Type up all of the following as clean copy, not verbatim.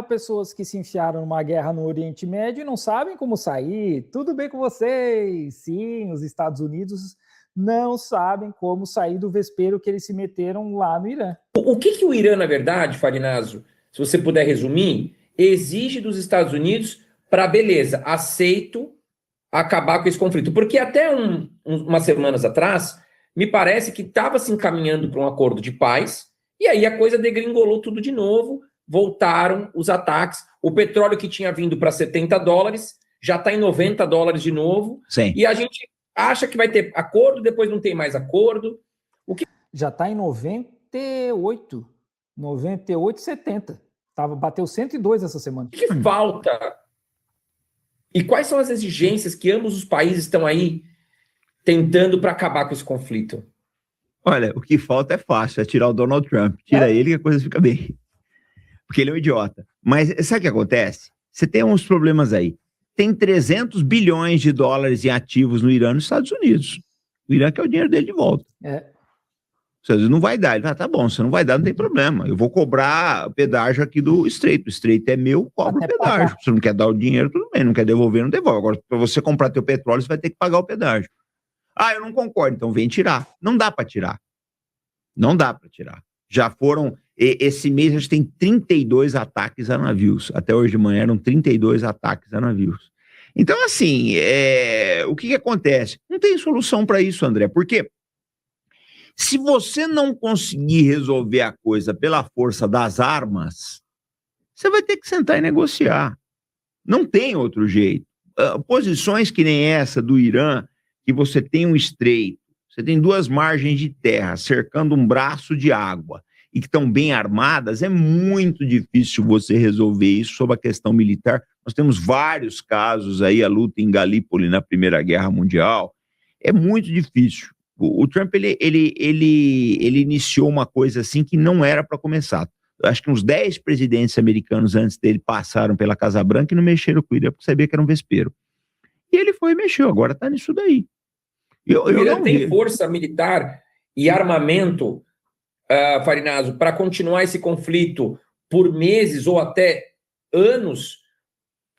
Pessoas que se enfiaram numa guerra no Oriente Médio e não sabem como sair. Tudo bem com vocês? Sim, os Estados Unidos não sabem como sair do vespeiro que eles se meteram lá no Irã. O que o Irã, na verdade, Farinazo, se você puder resumir, exige dos Estados Unidos para, beleza, aceito acabar com esse conflito? Porque até umas semanas atrás, me parece que estava se encaminhando para um acordo de paz, e aí a coisa degringolou tudo de novo, voltaram os ataques, o petróleo que tinha vindo para $70 já está em $90 de novo. Sim. E a gente acha que vai ter acordo, depois não tem mais acordo. Já está em 98, 70. Bateu 102 essa semana. O que falta? E quais são as exigências que ambos os países estão aí tentando para acabar com esse conflito? Olha, o que falta é fácil, é tirar o Donald Trump. Tira ele que a coisa fica bem. Porque ele é um idiota. Mas sabe o que acontece? Você tem uns problemas aí. Tem 300 bilhões de dólares em ativos no Irã e nos Estados Unidos. O Irã quer o dinheiro dele de volta. Ou seja, não vai dar. Ele fala, tá bom, você não vai dar, não tem problema. Eu vou cobrar pedágio aqui do Estreito. O Estreito é meu, cobro o pedágio. Você não quer dar o dinheiro, tudo bem. Não quer devolver, não devolve. Agora, para você comprar teu petróleo, você vai ter que pagar o pedágio. Eu não concordo. Então vem tirar. Não dá para tirar. Não dá para tirar. Já foram... Esse mês a gente tem 32 ataques a navios. Até hoje de manhã eram 32 ataques a navios. Então, assim, o que acontece? Não tem solução para isso, André, porque se você não conseguir resolver a coisa pela força das armas, você vai ter que sentar e negociar. Não tem outro jeito. Posições que nem essa do Irã, que você tem um estreito, você tem duas margens de terra cercando um braço de água, e que estão bem armadas, é muito difícil você resolver isso sob a questão militar. Nós temos vários casos aí, a luta em Galípoli na Primeira Guerra Mundial, é muito difícil. O Trump, ele iniciou uma coisa assim que não era para começar. Acho que uns 10 presidentes americanos antes dele passaram pela Casa Branca e não mexeram com ele, porque sabia que era um vespeiro. E ele foi e mexeu, agora está nisso daí. O Irã tem força militar e armamento, Farinazo, para continuar esse conflito por meses ou até anos?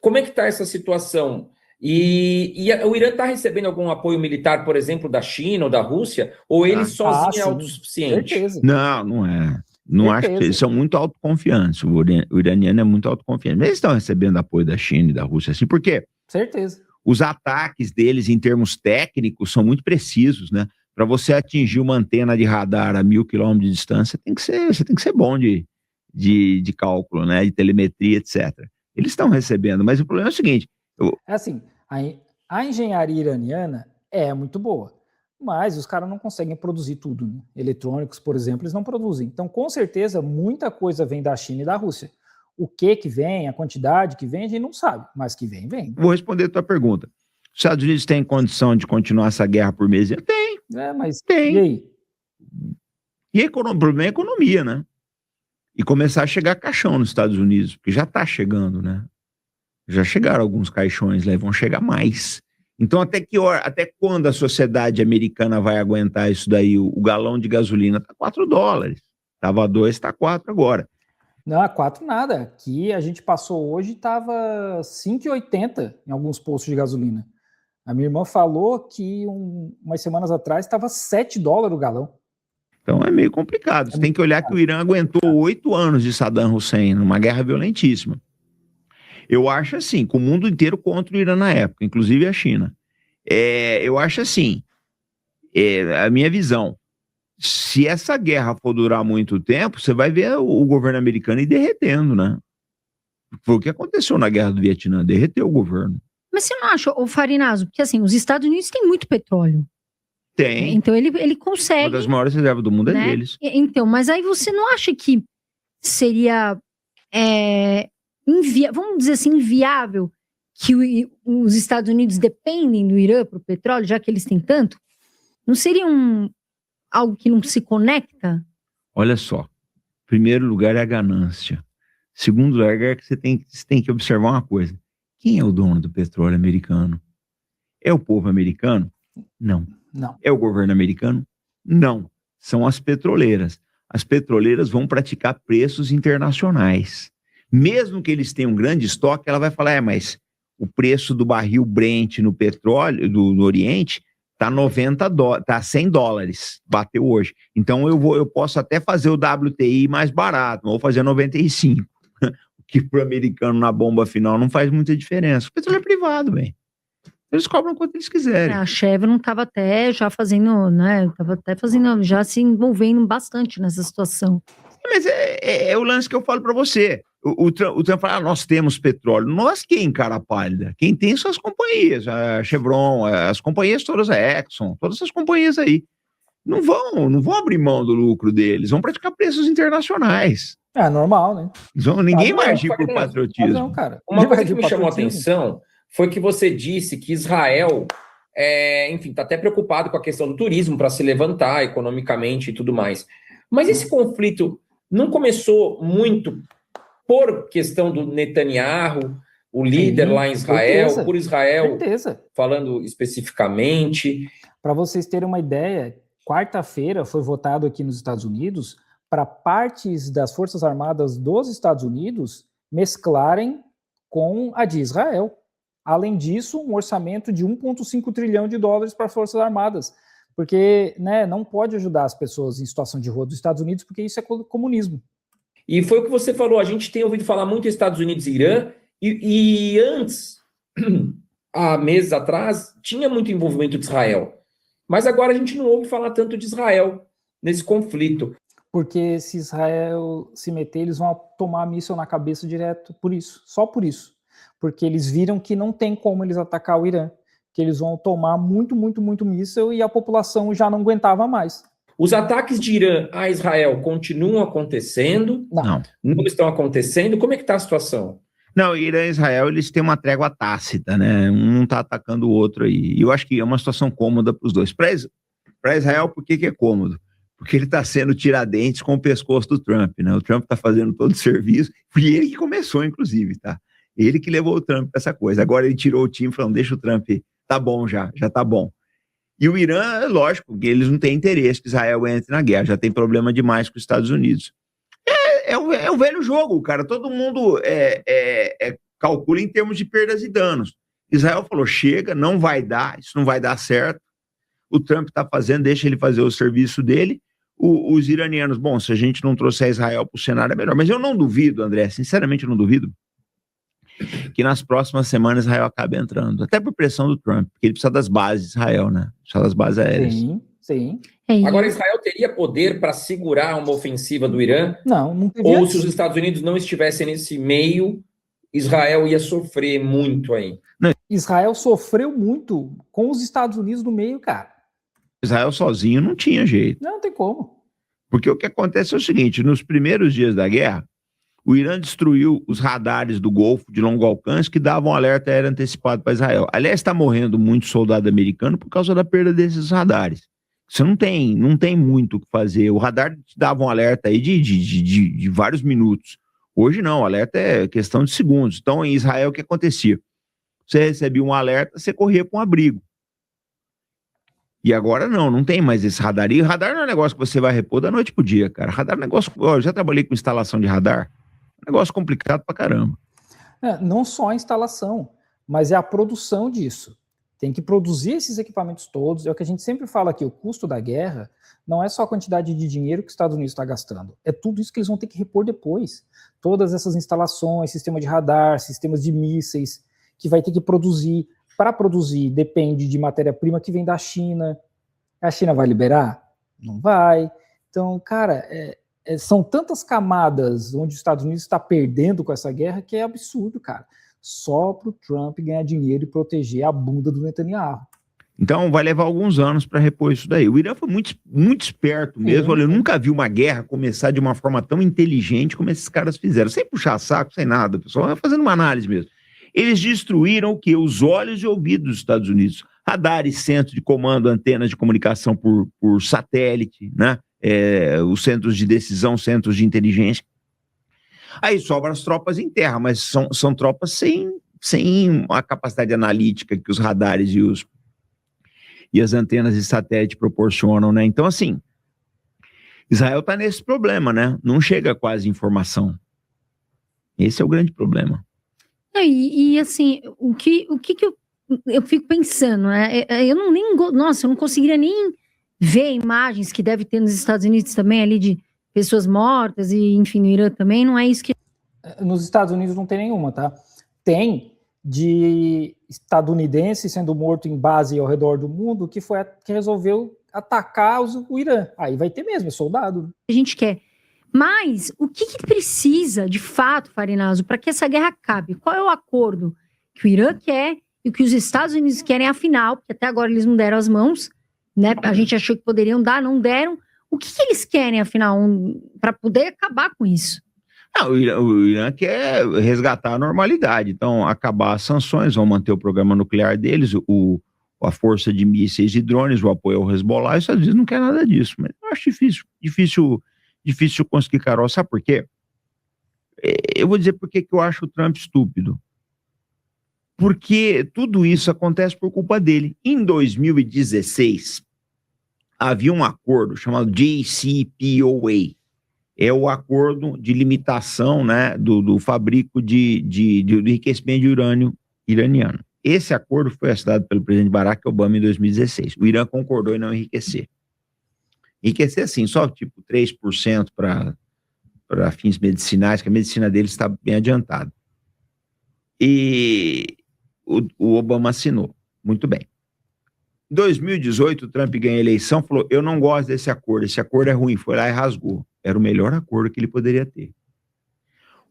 Como é que está essa situação? E o Irã está recebendo algum apoio militar, por exemplo, da China ou da Rússia? Ou ele sozinho é autossuficiente? Certeza. Não é. Não acho que eles são muito autoconfiantes. O iraniano é muito autoconfiante. Mas eles estão recebendo apoio da China e da Rússia, assim, por quê? Certeza. Os ataques deles, em termos técnicos, são muito precisos, né? Para você atingir uma antena de radar a 1.000 km de distância, você tem que ser bom de cálculo, né? De telemetria, etc. Eles estão recebendo, mas o problema é o seguinte... Assim, a engenharia iraniana é muito boa, mas os caras não conseguem produzir tudo, né? Eletrônicos, por exemplo, eles não produzem. Então, com certeza, muita coisa vem da China e da Rússia. O que vem, a quantidade que vem, a gente não sabe, mas que vem, vem. Vou responder a tua pergunta. Os Estados Unidos têm condição de continuar essa guerra por meses? Tem. Mas tem. E aí? E o problema é a economia, né? E começar a chegar caixão nos Estados Unidos, porque já está chegando, né? Já chegaram alguns caixões lá e vão chegar mais. Então, até quando a sociedade americana vai aguentar isso daí? O galão de gasolina está $4. Estava 2, está 4 agora. Não, 4 nada. Aqui a gente passou hoje, estava 5,80 em alguns postos de gasolina. A minha irmã falou que umas semanas atrás estava $7 o galão. Então é meio complicado. Você tem que olhar que o Irã aguentou 8 anos de Saddam Hussein, numa guerra violentíssima. Eu acho assim, com o mundo inteiro contra o Irã na época, inclusive a China. Eu acho assim, a minha visão, se essa guerra for durar muito tempo, você vai ver o governo americano ir derretendo, né? Foi o que aconteceu na guerra do Vietnã, derreteu o governo. Mas você não acha, Farinazo, porque assim, os Estados Unidos têm muito petróleo. Tem. Então ele consegue... Uma das maiores reservas do mundo, né? É deles. Então, mas aí você não acha que seria, vamos dizer assim, inviável que os Estados Unidos dependem do Irã para o petróleo, já que eles têm tanto? Não seria algo que não se conecta? Olha só, primeiro lugar é a ganância. Segundo lugar é que você tem que observar uma coisa. Quem é o dono do petróleo americano? É o povo americano? Não. É o governo americano? Não. São as petroleiras. As petroleiras vão praticar preços internacionais. mesmo que eles tenham um grande estoque, ela vai falar, mas o preço do barril Brent no petróleo do Oriente está tá $100, bateu hoje. Então eu posso até fazer o WTI mais barato, vou fazer 95. O que para o americano na bomba final não faz muita diferença. O petróleo é privado, bem. Eles cobram quanto eles quiserem. A Chevron estava até já fazendo, né? Estava até fazendo, já se envolvendo bastante nessa situação. Mas é o lance que eu falo para você. O Trump fala, nós temos petróleo. Nós quem, cara pálida? Quem tem são as companhias, a Chevron, as companhias todas, a Exxon, todas essas companhias aí. Não vão abrir mão do lucro deles, vão praticar preços internacionais. É normal, né? Ninguém vai agir por patriotismo. Não, cara. Uma coisa que me chamou a atenção foi que você disse que Israel, enfim, está até preocupado com a questão do turismo para se levantar economicamente e tudo mais. Mas esse conflito não começou muito por questão do Netanyahu, o líder lá em Israel, por Israel, falando especificamente. Para vocês terem uma ideia, quarta-feira foi votado aqui nos Estados Unidos para partes das Forças Armadas dos Estados Unidos mesclarem com a de Israel. Além disso, um orçamento de 1,5 trilhão de dólares para as Forças Armadas, porque, né, não pode ajudar as pessoas em situação de rua dos Estados Unidos, porque isso é comunismo. E foi o que você falou, a gente tem ouvido falar muito em Estados Unidos e Irã, e antes, há meses atrás, tinha muito envolvimento de Israel. Mas agora a gente não ouve falar tanto de Israel nesse conflito. Porque se Israel se meter, eles vão tomar míssil na cabeça direto por isso, só por isso. Porque eles viram que não tem como eles atacar o Irã, que eles vão tomar muito míssil e a população já não aguentava mais. Os ataques de Irã a Israel continuam acontecendo? Não estão acontecendo? Como é que está a situação? Não, Irã e Israel, eles têm uma trégua tácita, né? Um não está atacando o outro aí. E eu acho que é uma situação cômoda para os dois. Para Israel, por que é cômodo? Porque ele está sendo tiradentes com o pescoço do Trump, né? O Trump está fazendo todo o serviço, e ele que começou, inclusive, tá? Ele que levou o Trump para essa coisa. Agora ele tirou o time falando, deixa o Trump, tá bom já tá bom. E o Irã, lógico, que eles não têm interesse que Israel entre na guerra, já tem problema demais com os Estados Unidos. É um velho jogo, cara. Todo mundo calcula em termos de perdas e danos. Israel falou, chega, não vai dar, isso não vai dar certo. O Trump está fazendo, deixa ele fazer o serviço dele. Os iranianos, bom, se a gente não trouxer Israel para o cenário é melhor. Mas eu não duvido, André, sinceramente eu não duvido, que nas próximas semanas Israel acabe entrando, até por pressão do Trump, porque ele precisa das bases de Israel, né? Precisa das bases aéreas. Sim. Agora, Israel teria poder para segurar uma ofensiva do Irã? Não teria. Ou se os Estados Unidos não estivessem nesse meio, Israel ia sofrer muito aí? Israel sofreu muito com os Estados Unidos no meio, cara. Israel sozinho não tinha jeito. Não tem como. Porque o que acontece é o seguinte, nos primeiros dias da guerra, o Irã destruiu os radares do Golfo de longo alcance que davam alerta aéreo antecipado para Israel. Aliás, está morrendo muito soldado americano por causa da perda desses radares. Você não tem muito o que fazer. O radar te dava um alerta aí de vários minutos. Hoje não, o alerta é questão de segundos. Então, em Israel, o que acontecia? Você recebia um alerta, você corria para um abrigo. E agora não tem mais esse radar. E radar não é um negócio que você vai repor da noite pro dia, cara. Radar é um negócio... Eu já trabalhei com instalação de radar. Negócio complicado pra caramba. Não só a instalação, mas é a produção disso. Tem que produzir esses equipamentos todos. É o que a gente sempre fala aqui, o custo da guerra não é só a quantidade de dinheiro que os Estados Unidos está gastando, é tudo isso que eles vão ter que repor depois. Todas essas instalações, sistema de radar, sistemas de mísseis, que vai ter que produzir. Para produzir, depende de matéria-prima que vem da China. A China vai liberar? Não vai. Então, cara, são tantas camadas onde os Estados Unidos está perdendo com essa guerra que é absurdo, cara. Só para o Trump ganhar dinheiro e proteger a bunda do Netanyahu. Então vai levar alguns anos para repor isso daí. O Irã foi muito esperto mesmo. Olha, eu nunca vi uma guerra começar de uma forma tão inteligente como esses caras fizeram. Sem puxar saco, sem nada, pessoal. Fazendo uma análise mesmo. Eles destruíram o quê? Os olhos e ouvidos dos Estados Unidos. Radares, centros de comando, antenas de comunicação por satélite, né? Os centros de decisão, centros de inteligência. Aí sobram as tropas em terra, mas são tropas sem a capacidade analítica que os radares e as antenas de satélite proporcionam, né? Então, assim, Israel está nesse problema, né? Não chega quase informação. Esse é o grande problema. E assim, o que eu fico pensando, né? Eu eu não conseguiria nem ver imagens que deve ter nos Estados Unidos também, ali de pessoas mortas, e enfim, no Irã também, não é isso que... Nos Estados Unidos não tem nenhuma, tá? Tem de estadunidense sendo morto em base ao redor do mundo que resolveu atacar o Irã. Aí vai ter mesmo, é soldado. A gente quer. Mas o que precisa, de fato, Farinazo, para que essa guerra acabe? Qual é o acordo que o Irã quer e o que os Estados Unidos querem, afinal, porque até agora eles não deram as mãos, né? A gente achou que poderiam dar, não deram. O que eles querem, afinal, para poder acabar com isso? Não, o Irã quer resgatar a normalidade, então acabar as sanções, vão manter o programa nuclear deles, a força de mísseis e drones, o apoio ao Hezbollah. Os Estados Unidos não quer nada disso, mas eu acho difícil conseguir, Carol. Sabe por quê? Eu vou dizer por que eu acho o Trump estúpido. Porque tudo isso acontece por culpa dele. Em 2016, havia um acordo chamado JCPOA. É o acordo de limitação, né, do fabrico de enriquecimento de urânio iraniano. Esse acordo foi assinado pelo presidente Barack Obama em 2016. O Irã concordou em não enriquecer. Enriquecer, assim, só tipo 3% para fins medicinais, que a medicina deles está bem adiantada. E o Obama assinou. Muito bem. Em 2018, o Trump ganha a eleição, falou, eu não gosto desse acordo, esse acordo é ruim, foi lá e rasgou. Era o melhor acordo que ele poderia ter.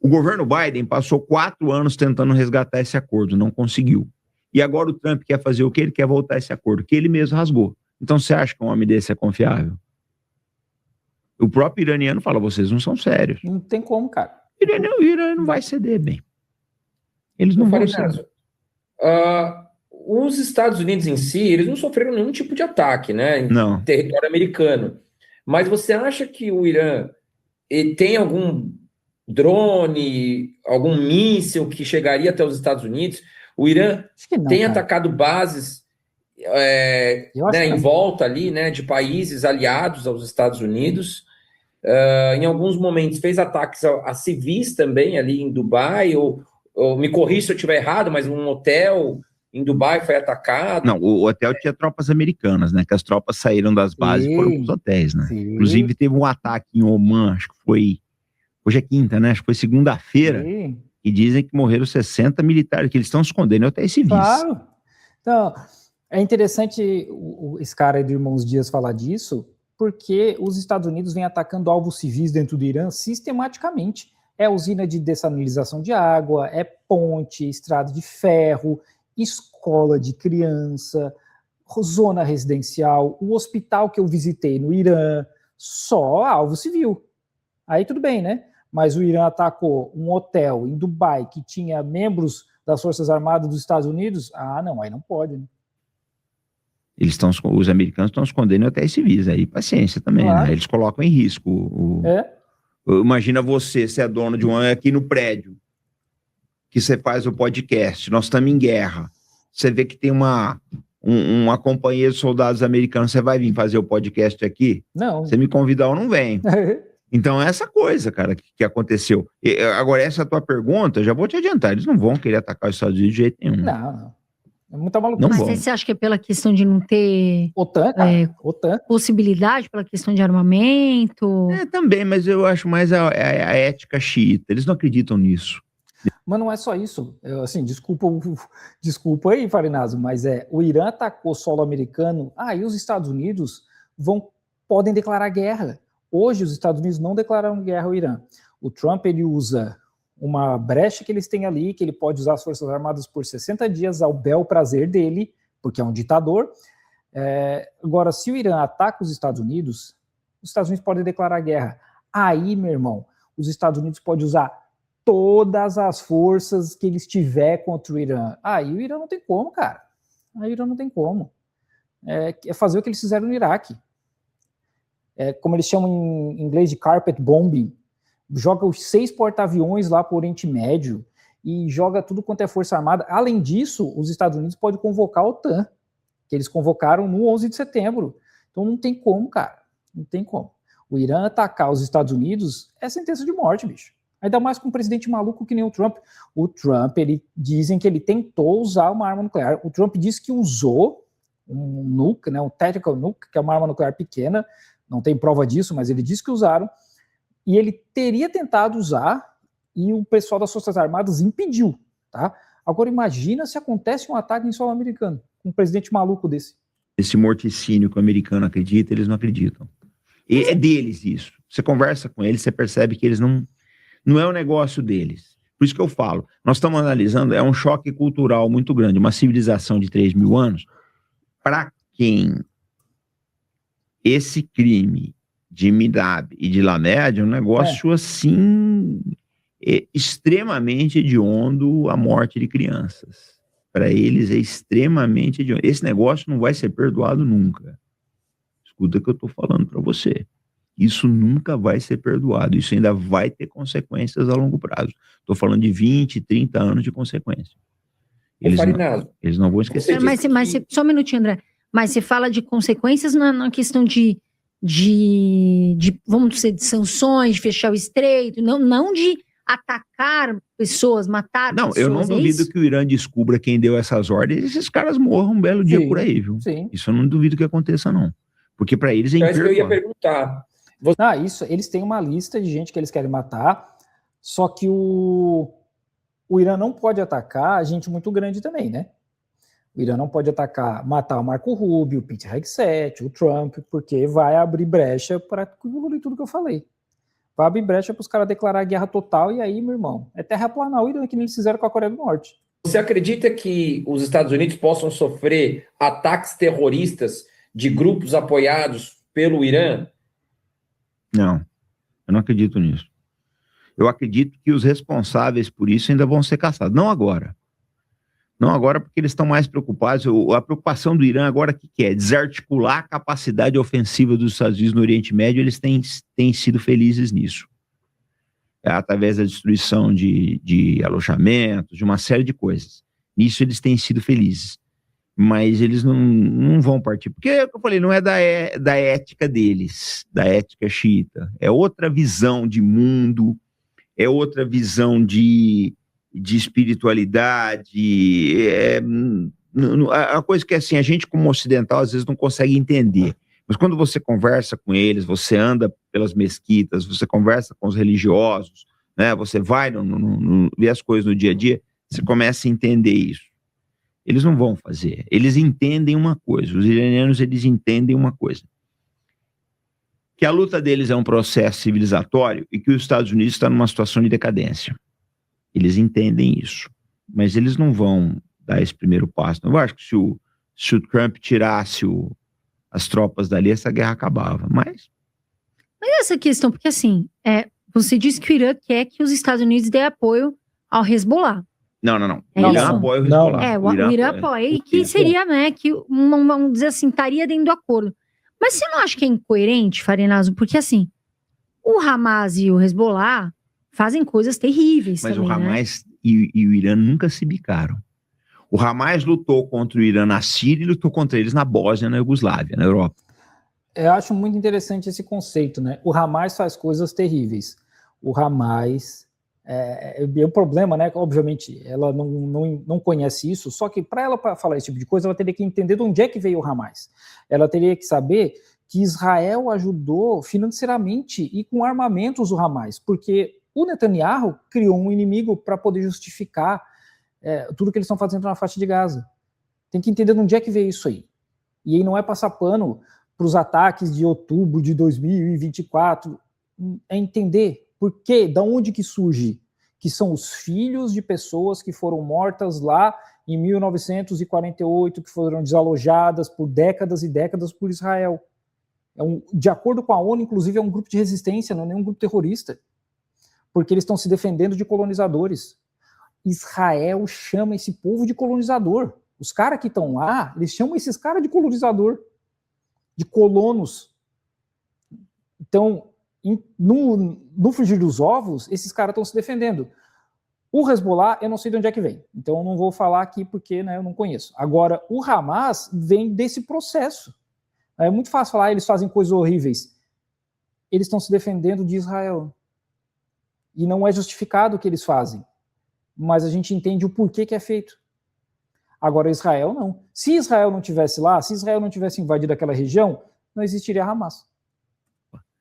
O governo Biden passou 4 anos tentando resgatar esse acordo, não conseguiu. E agora o Trump quer fazer o quê? Ele quer voltar esse acordo, que ele mesmo rasgou. Então você acha que um homem desse é confiável? O próprio iraniano fala, vocês não são sérios. Não tem como, cara. O Irã não vai ceder bem. Eles não vão ceder. Os Estados Unidos em si, eles não sofreram nenhum tipo de ataque, né, em Não. território americano. Mas você acha que o Irã tem algum drone, algum míssil que chegaria até os Estados Unidos? O Irã tem atacado bases em volta ali, né, de países aliados aos Estados Unidos. Em alguns momentos fez ataques a civis também ali em Dubai, ou me corrija se eu estiver errado, mas um hotel em Dubai foi atacado. Não, o hotel tinha tropas americanas, né? Que as tropas saíram das bases e foram para os hotéis, né? Sim. Inclusive teve um ataque em Oman, acho que foi... Hoje é quinta, né? Acho que foi segunda-feira. Sim. E dizem que morreram 60 militares, que eles estão escondendo em hotéis civis. Claro. Então, é interessante esse cara aí do Irmãos Dias falar disso, porque os Estados Unidos vêm atacando alvos civis dentro do Irã sistematicamente. É usina de dessalinização de água, é ponte, estrada de ferro, escola de criança, zona residencial, o hospital que eu visitei no Irã, só alvo civil. Aí tudo bem, né? Mas o Irã atacou um hotel em Dubai que tinha membros das Forças Armadas dos Estados Unidos? Ah, não, aí não pode, né? Os americanos estão escondendo hotéis civis, aí paciência também, Claro. né? Eles colocam em risco. Imagina você é dono de aqui no prédio, que você faz o podcast, nós estamos em guerra, você vê que tem uma companhia de soldados americanos, você vai vir fazer o podcast aqui? Não. Você me convidar ou não vem. Então é essa coisa, cara, que aconteceu. Agora, essa tua pergunta, já vou te adiantar, eles não vão querer atacar os Estados Unidos de jeito nenhum. Não. É muita maluquice. Não Mas vão. aí você acha que é pela questão de não ter OTAN, cara. OTAN. possibilidade, pela questão de armamento? Também, mas eu acho mais a ética xiita. Eles não acreditam nisso. Mas não é só isso. Assim, desculpa aí, Farinazo, mas o Irã atacou solo americano. E os Estados Unidos podem declarar guerra. Hoje, os Estados Unidos não declararam guerra ao Irã. O Trump, ele usa uma brecha que eles têm ali, que ele pode usar as Forças Armadas por 60 dias ao bel prazer dele, porque é um ditador. Agora, se o Irã ataca os Estados Unidos podem declarar guerra. Aí, meu irmão, os Estados Unidos podem usar todas as forças que eles tiver contra o Irã. Aí o Irã não tem como, cara. Aí o Irã não tem como. É fazer o que eles fizeram no Iraque. Como eles chamam em inglês de carpet bombing. Joga os 6 porta-aviões lá para o Oriente Médio e joga tudo quanto é força armada. Além disso, os Estados Unidos podem convocar a OTAN, que eles convocaram no 11 de setembro. Então não tem como, cara. Não tem como. O Irã atacar os Estados Unidos é sentença de morte, bicho. Ainda mais com um presidente maluco que nem o Trump. O Trump, dizem que ele tentou usar uma arma nuclear. O Trump disse que usou um nuke, né, um tactical nuke, que é uma arma nuclear pequena. Não tem prova disso, mas ele disse que usaram. E ele teria tentado usar e o pessoal das Forças Armadas impediu, tá? Agora imagina se acontece um ataque em solo americano, com um presidente maluco desse. Esse morticínio que o americano acredita, eles não acreditam. E é deles isso. Você conversa com eles, você percebe que eles não é um negócio deles. Por isso que eu falo, nós estamos analisando, é um choque cultural muito grande, uma civilização de 3 mil anos, para quem esse crime de Midab e de Lamed é um negócio assim, extremamente hediondo a morte de crianças. Para eles é extremamente hediondo. Esse negócio não vai ser perdoado nunca. Escuta o que eu estou falando para você. Isso nunca vai ser perdoado. Isso ainda vai ter consequências a longo prazo. Estou falando de 20, 30 anos de consequência. Eles não vão esquecer. Mas só um minutinho, André. Mas você fala de consequências na questão de vamos dizer, de sanções, de fechar o estreito, não de atacar pessoas, matar pessoas. Não, eu não duvido que o Irã descubra quem deu essas ordens e esses caras morram um belo dia por aí, viu? Sim. Isso eu não duvido que aconteça, não. Porque para eles é imperdoável. Eu ia perguntar. Isso, eles têm uma lista de gente que eles querem matar, só que o Irã não pode atacar gente muito grande também, né? O Irã não pode matar o Marco Rubio, o Pete Hegseth, o Trump, porque vai abrir brecha para tudo que eu falei. Vai abrir brecha para os caras declarar guerra total e aí, meu irmão, é terraplanar o Irã, que nem eles fizeram com a Coreia do Norte. Você acredita que os Estados Unidos possam sofrer ataques terroristas de grupos apoiados pelo Irã? Não, eu não acredito nisso. Eu acredito que os responsáveis por isso ainda vão ser caçados. Não agora. Não agora porque eles estão mais preocupados. A preocupação do Irã agora, o que é? Desarticular a capacidade ofensiva dos Estados Unidos no Oriente Médio. Eles têm sido felizes nisso. Através da destruição de alojamentos, de uma série de coisas. Nisso eles têm sido felizes. Mas eles não vão partir. Porque, eu falei, não é da ética deles, da ética xiita. É outra visão de mundo, é outra visão de espiritualidade. A coisa que, assim, a gente como ocidental às vezes não consegue entender. Mas quando você conversa com eles, você anda pelas mesquitas, você conversa com os religiosos, né? Você vai ver as coisas no dia a dia, você começa a entender isso. Eles não vão fazer. Eles entendem uma coisa. Os iranianos, eles entendem uma coisa. Que a luta deles é um processo civilizatório e que os Estados Unidos estão numa situação de decadência. Eles entendem isso. Mas eles não vão dar esse primeiro passo. Eu acho que se o Trump tirasse as tropas dali, essa guerra acabava. Mas essa questão, porque assim, você disse que o Irã quer que os Estados Unidos dêem apoio ao Hezbollah. Não. É o Irã Irã apoia o Hezbollah. O Irã apoia. E que seria, né, que, vamos dizer assim, estaria dentro do acordo. Mas você não acha que é incoerente, Farinazo? Porque, assim, o Hamas e o Hezbollah fazem coisas terríveis mas também, o Hamas e o Irã nunca se bicaram. O Hamas lutou contra o Irã na Síria e lutou contra eles na Bósnia, na Iugoslávia, na Europa. Eu acho muito interessante esse conceito, né? O Hamas faz coisas terríveis. O Hamas... o problema, né? Obviamente, ela não conhece isso, só que para ela falar esse tipo de coisa, ela teria que entender de onde é que veio o Hamas. Ela teria que saber que Israel ajudou financeiramente e com armamentos o Hamas, porque o Netanyahu criou um inimigo para poder justificar tudo que eles estão fazendo na faixa de Gaza. Tem que entender de onde é que veio isso aí. E aí não é passar pano para os ataques de outubro de 2024, é entender por quê, da onde que surge, que são os filhos de pessoas que foram mortas lá em 1948, que foram desalojadas por décadas e décadas por Israel. De acordo com a ONU, inclusive, é um grupo de resistência, não é nenhum grupo terrorista, porque eles estão se defendendo de colonizadores. Israel chama esse povo de colonizador. Os caras que estão lá, eles chamam esses caras de colonizador, de colonos. Então, no frigir dos ovos, esses caras estão se defendendo. O Hezbollah, eu não sei de onde é que vem. Então, eu não vou falar aqui porque, né, eu não conheço. Agora, o Hamas vem desse processo. É muito fácil falar, eles fazem coisas horríveis. Eles estão se defendendo de Israel. e não é justificado o que eles fazem, mas a gente entende o porquê que é feito. Agora, Israel não. Se Israel não tivesse lá, se Israel não tivesse invadido aquela região, não existiria Hamas.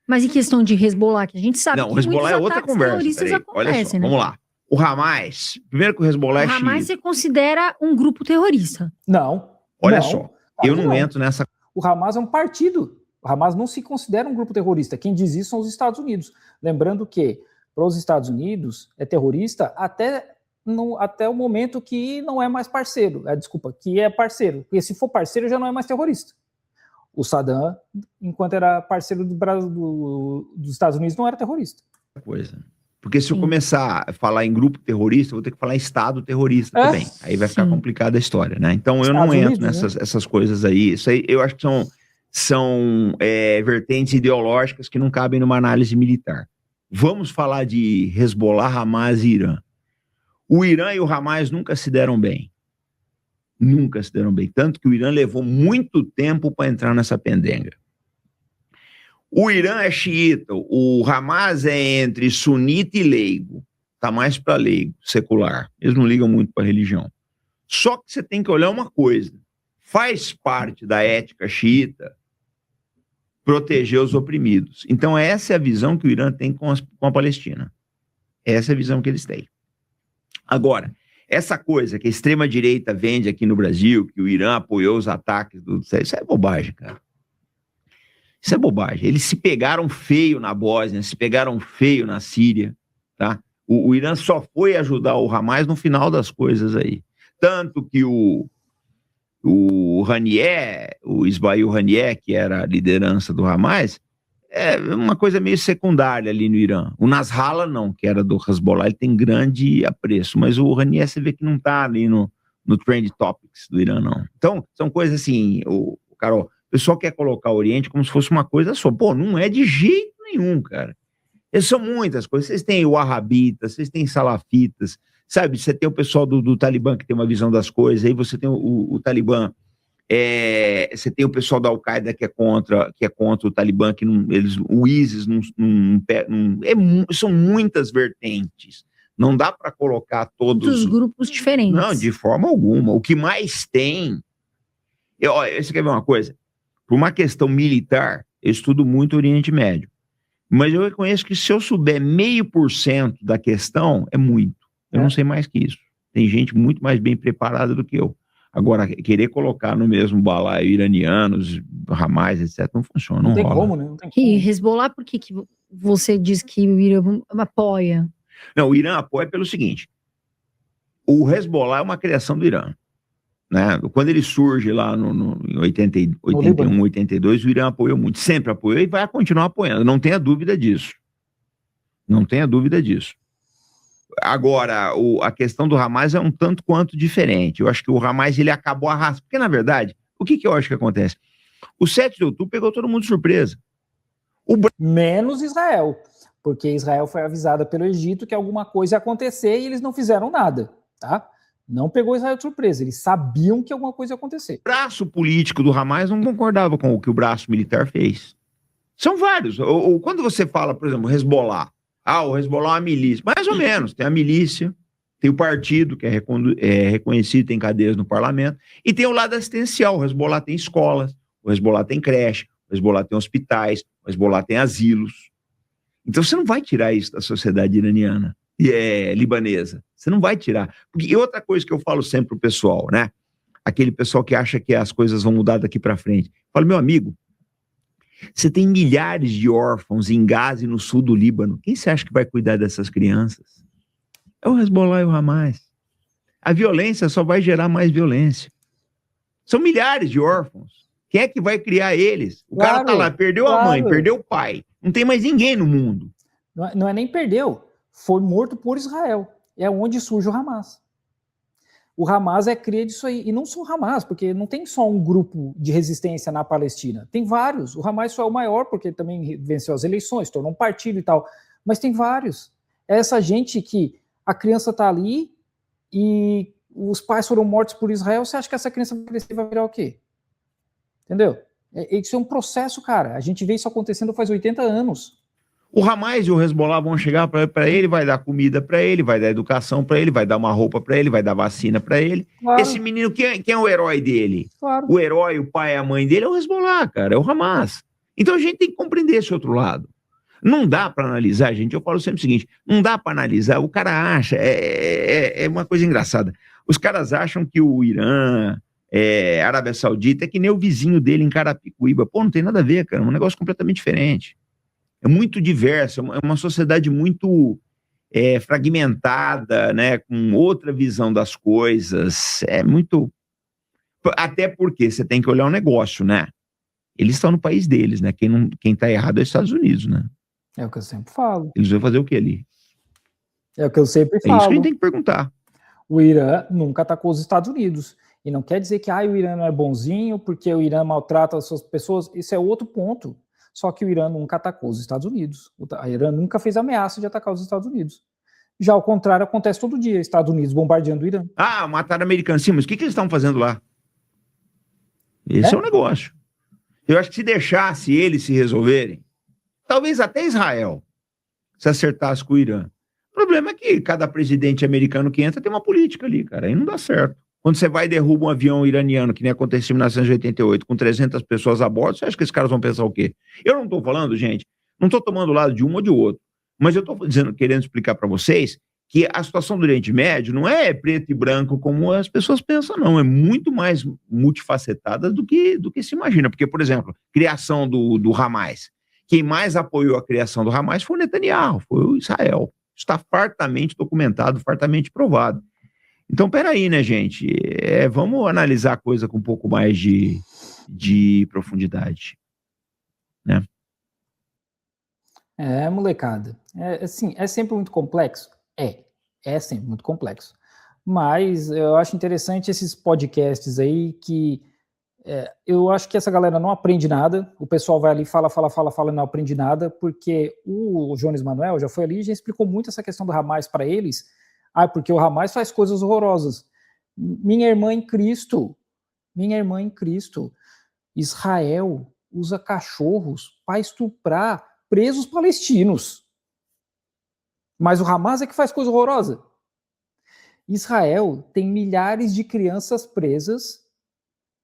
Mas em questão de Hezbollah, que a gente sabe Não, que o Hezbollah muitos é outra ataques conversa. terroristas Peraí, olha só, acontecem, né? vamos lá. O Hamas, primeiro que o Hezbollah é O Hamas xiita. você considera um grupo terrorista. Não. Olha não, só, claro eu que não entro nessa... O Hamas é um partido. O Hamas não se considera um grupo terrorista. Quem diz isso são os Estados Unidos. Lembrando que, para os Estados Unidos, é terrorista até o momento que não é mais parceiro. Que é parceiro. Porque se for parceiro, já não é mais terrorista. O Saddam, enquanto era parceiro dos Estados Unidos, não era terrorista. coisa. Porque se eu começar a falar em grupo terrorista, eu vou ter que falar em Estado terrorista também. Aí vai ficar complicada a história, né? Então eu não entro nessas coisas aí. Isso aí eu acho que são vertentes ideológicas que não cabem numa análise militar. Vamos falar de Hezbollah, Hamas e Irã. O Irã e o Hamas nunca se deram bem. Nunca se deram bem. Tanto que o Irã levou muito tempo para entrar nessa pendenga. O Irã é xiita, o Hamas é entre sunita e leigo. Está mais para leigo, secular. Eles não ligam muito para a religião. Só que você tem que olhar uma coisa. Faz parte da ética xiita proteger os oprimidos. Então essa é a visão que o Irã tem com a Palestina. Essa é a visão que eles têm. Agora, essa coisa que a extrema-direita vende aqui no Brasil, que o Irã apoiou os ataques isso é bobagem, cara. Isso é bobagem. Eles se pegaram feio na Bósnia, se pegaram feio na Síria, tá? O Irã só foi ajudar o Hamas no final das coisas aí. Tanto que o Haniyeh, o Ismail Haniyeh, que era a liderança do Hamas, é uma coisa meio secundária ali no Irã. O Nasrallah não, que era do Hezbollah, ele tem grande apreço, mas o Haniyeh você vê que não tá ali no Trend Topics do Irã, não. Então, são coisas assim, Carol, o pessoal quer colocar o Oriente como se fosse uma coisa só. Pô, não é de jeito nenhum, cara. São muitas coisas. Vocês têm wahhabitas, vocês têm salafitas, sabe? Você tem o pessoal do Talibã que tem uma visão das coisas, aí você tem o Talibã, você tem o pessoal da Al-Qaeda que é contra o Talibã, que não, o ISIS são muitas vertentes. Não dá para colocar todos os grupos diferentes. Não, de forma alguma. O que mais tem... Você quer ver uma coisa? Por uma questão militar, eu estudo muito o Oriente Médio. Mas eu reconheço que se eu souber 0,5% da questão, é muito. Eu não sei mais que isso. Tem gente muito mais bem preparada do que eu. Agora, querer colocar no mesmo balaio iranianos, Hamas, etc., não funciona, não rola. Como, né? Não tem como. E Hezbollah, por que você diz que o Irã apoia? Não, o Irã apoia pelo seguinte. O Hezbollah é uma criação do Irã. Né? Quando ele surge lá em 81, 82, o Irã apoiou muito, sempre apoiou e vai continuar apoiando, não tenha dúvida disso. Não tenha dúvida disso. Agora, a questão do Hamas é um tanto quanto diferente. Eu acho que o Hamas ele acabou arrastando, porque na verdade, o que eu acho que acontece? O 7 de outubro pegou todo mundo de surpresa. Menos Israel, porque Israel foi avisada pelo Egito que alguma coisa ia acontecer e eles não fizeram nada, tá? Não pegou Israel de surpresa, eles sabiam que alguma coisa ia acontecer. O braço político do Hamas não concordava com o que o braço militar fez. São vários. Quando você fala, por exemplo, Hezbollah, o Hezbollah é uma milícia, mais ou menos, tem a milícia, tem o partido que é reconhecido, tem cadeiras no parlamento, e tem o lado assistencial, o Hezbollah tem escolas, o Hezbollah tem creche, o Hezbollah tem hospitais, o Hezbollah tem asilos. Então você não vai tirar isso da sociedade iraniana e libanesa. Você não vai tirar. E outra coisa que eu falo sempre pro pessoal, né? Aquele pessoal que acha que as coisas vão mudar daqui para frente. Eu falo, meu amigo, você tem milhares de órfãos em Gaza e no sul do Líbano. Quem você acha que vai cuidar dessas crianças? É o Hezbollah e o Hamas. A violência só vai gerar mais violência. São milhares de órfãos. Quem é que vai criar eles? O cara tá lá, perdeu a mãe, perdeu o pai. Não tem mais ninguém no mundo. Não é nem perdeu. Foi morto por Israel. É onde surge o Hamas. O Hamas é cria disso aí. E não só o Hamas, porque não tem só um grupo de resistência na Palestina. Tem vários. O Hamas só é o maior, porque também venceu as eleições, tornou um partido e tal. Mas tem vários. É essa gente que a criança tá ali e os pais foram mortos por Israel. Você acha que essa criança vai crescer e vai virar o quê? Entendeu? Isso é um processo, cara. A gente vê isso acontecendo faz 80 anos. O Hamas e o Hezbollah vão chegar para ele, vai dar comida para ele, vai dar educação para ele, vai dar uma roupa para ele, vai dar vacina para ele. Claro. Esse menino, quem é o herói dele? Claro. O herói, o pai e a mãe dele é o Hezbollah, cara, é o Hamas. Então a gente tem que compreender esse outro lado. Não dá para analisar, gente, eu falo sempre o seguinte, não dá para analisar, o cara acha, é uma coisa engraçada, os caras acham que o Irã, a Arábia Saudita é que nem o vizinho dele em Carapicuíba. Pô, não tem nada a ver, cara, é um negócio completamente diferente. É muito diverso, é uma sociedade muito fragmentada, né, com outra visão das coisas, é muito... Até porque você tem que olhar o negócio, né? Eles estão no país deles, né? Quem tá errado é os Estados Unidos, né? É o que eu sempre falo. Eles vão fazer o que ali? É o que eu sempre É isso que a falo. gente tem que perguntar. O Irã nunca atacou os Estados Unidos. E não quer dizer que o Irã não é bonzinho porque o Irã maltrata as suas pessoas. Isso é outro ponto. Só que o Irã nunca atacou os Estados Unidos. O Irã nunca fez ameaça de atacar os Estados Unidos. Já ao contrário, acontece todo dia. Estados Unidos bombardeando o Irã. Ah, mataram americanos. Sim, mas o que eles estão fazendo lá? Esse é o negócio. Eu acho que se deixasse eles se resolverem, talvez até Israel se acertasse com o Irã. O problema é que cada presidente americano que entra tem uma política ali, cara. Aí não dá certo. Quando você vai e derruba um avião iraniano, que nem aconteceu em 1988, com 300 pessoas a bordo, você acha que esses caras vão pensar o quê? Eu não estou falando, gente, não estou tomando o lado de um ou de outro, mas eu estou querendo explicar para vocês que a situação do Oriente Médio não é preto e branco como as pessoas pensam, não. É muito mais multifacetada do que se imagina. Porque, por exemplo, criação do Hamas. Quem mais apoiou a criação do Hamas foi o Netanyahu, foi o Israel. Está fartamente documentado, fartamente provado. Então, peraí, né, gente? Vamos analisar a coisa com um pouco mais de profundidade, né? Molecada. Assim, é sempre muito complexo? É sempre muito complexo. Mas eu acho interessante esses podcasts aí que eu acho que essa galera não aprende nada. O pessoal vai ali, fala e não aprende nada, porque o Jones Manuel já foi ali e já explicou muito essa questão do Hamas para eles. Porque o Hamas faz coisas horrorosas. Minha irmã em Cristo, Israel usa cachorros para estuprar presos palestinos. Mas o Hamas é que faz coisa horrorosa. Israel tem milhares de crianças presas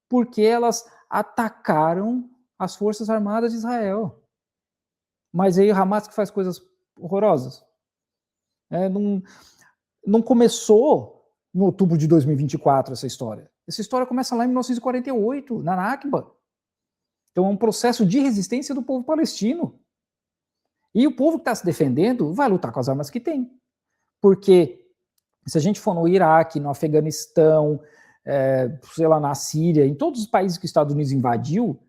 porque elas atacaram as Forças Armadas de Israel. Mas aí o Hamas que faz coisas horrorosas. Não começou em outubro de 2024 essa história. Essa história começa lá em 1948, na Nakba. Então é um processo de resistência do povo palestino. E o povo que está se defendendo vai lutar com as armas que tem. Porque se a gente for no Iraque, no Afeganistão, sei lá, na Síria, em todos os países que os Estados Unidos invadiu,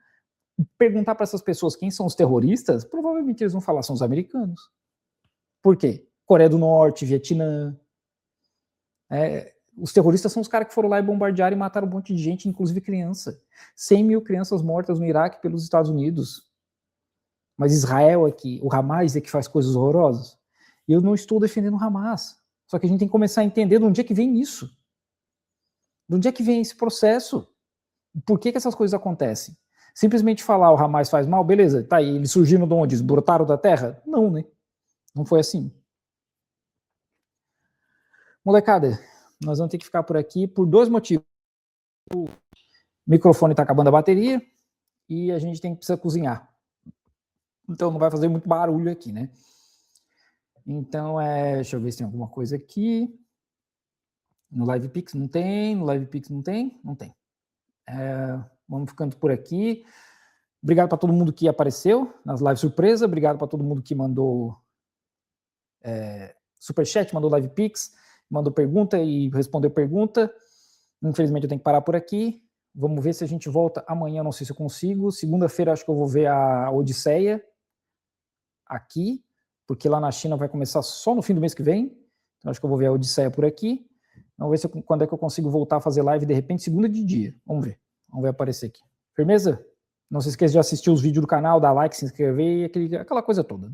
perguntar para essas pessoas quem são os terroristas, provavelmente eles vão falar são os americanos. Por quê? Coreia do Norte, Vietnã. Os terroristas são os caras que foram lá e bombardearam e mataram um monte de gente, inclusive criança. 100 mil crianças mortas no Iraque pelos Estados Unidos. Mas Israel o Hamas é que faz coisas horrorosas. E eu não estou defendendo o Hamas. Só que a gente tem que começar a entender de onde é que vem isso. De onde é que vem esse processo? Por que essas coisas acontecem? Simplesmente falar o Hamas faz mal, beleza, tá aí, eles surgiram de onde? Brotaram da terra? Não, né? Não foi assim. Molecada, nós vamos ter que ficar por aqui por 2 motivos. O microfone está acabando a bateria e a gente precisa cozinhar. Então não vai fazer muito barulho aqui, né? Então, deixa eu ver se tem alguma coisa aqui. No LivePix não tem, no LivePix não tem? Não tem. Vamos ficando por aqui. Obrigado para todo mundo que apareceu nas lives surpresa, obrigado para todo mundo que mandou superchat, mandou LivePix, mandou pergunta e respondeu pergunta. Infelizmente eu tenho que parar por aqui. Vamos ver se a gente volta amanhã, não sei se eu consigo. Segunda-feira acho que eu vou ver a Odisseia aqui, porque lá na China vai começar só no fim do mês que vem. Então acho que eu vou ver a Odisseia por aqui. Vamos ver quando é que eu consigo voltar a fazer live de repente segunda de dia. Vamos ver aparecer aqui. Firmeza? Não se esqueça de assistir os vídeos do canal, dar like, se inscrever e aquela coisa toda.